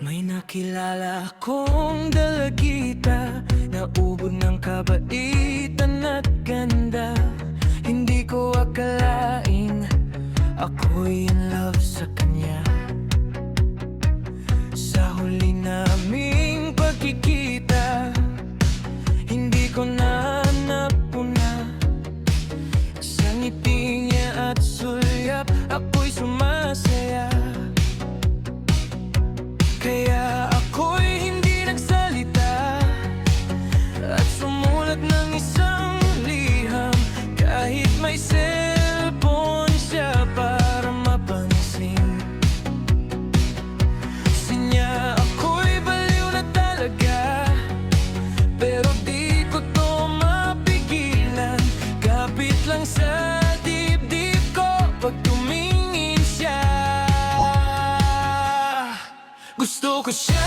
May nakilala akong dalagita na ubod ng kabaitan at ganda. Hindi ko akalaing ako'y in love sa kanya. Sa huli naming pagkikita, hindi ko nahanap na sa ngiti niya at sulyap ako'y sumasaya. Kaya ako'y hindi nagsalita at sumulat ng isang liham, kahit may cellphone siya para mapansin. Sa niya ako'y baliw na talaga, pero di ko to mapigilan. Kapit lang sa dibdib ko pag tumingin siya. Gusto ko siya,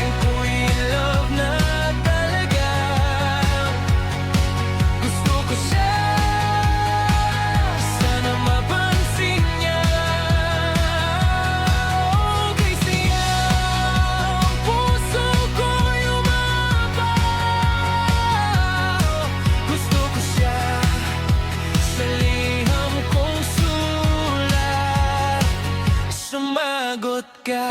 ako'y in love na talaga. Gusto ko siya, sana mapansin niya. Okay siya, ang puso ko yumabaw. Gusto ko siya, sa liham kong sulat, sumagot ka.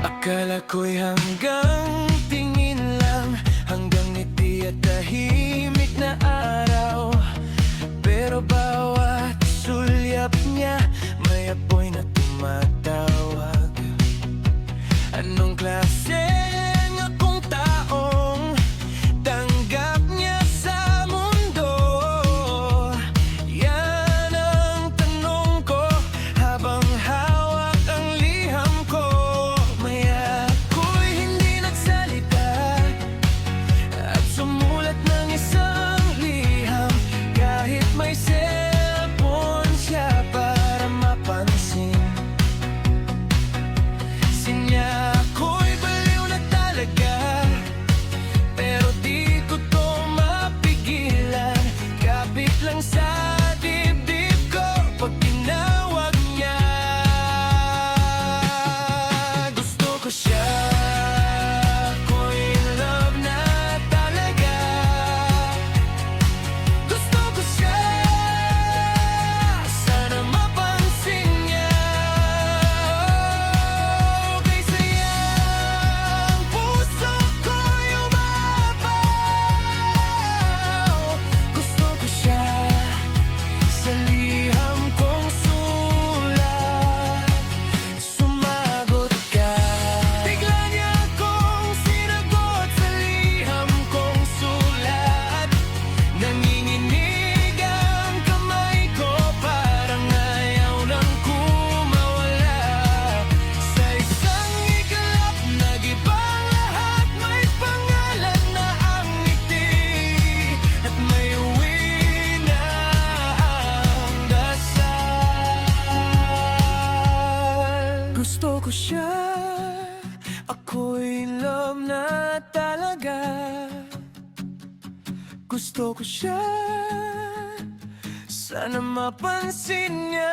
Akala ko'y hanggang tingin lang, hanggang ngiti at tahimik na araw. Pero bawat sulyap niya may apoy na tumatawag. Anong klase akong taong tanggap niya sa mundo? Yan ang tanong ko habang hawak ang liham ko. Maya ako'y hindi nagsalita at sumulat ng isang liham, kahit may cellphone siya para mapansin. Sinya ako'y baliw na talaga, pero di ko to mapigilan. Kapit lang sa dibdib ko pag tinawag niya. Gusto ko siya, ako'y in love na talaga. Gusto ko siya, sana mapansin niya. Okay siya, ang puso ko yumabaw. Gusto ko siya, sa liham kong sulat, sumagot ka. Bigla niya akong sinagot sa liham kong sulat. Nanginginig ang kamay ko, parang ayaw nang kumawala. Sa isang ikalap, nag-ibang lahat. May pangalan na ang ngiti, at may uwi na ang dasal. Gusto ko siya, ako'y in love na talaga. Gusto ko siya, sana mapansin niya.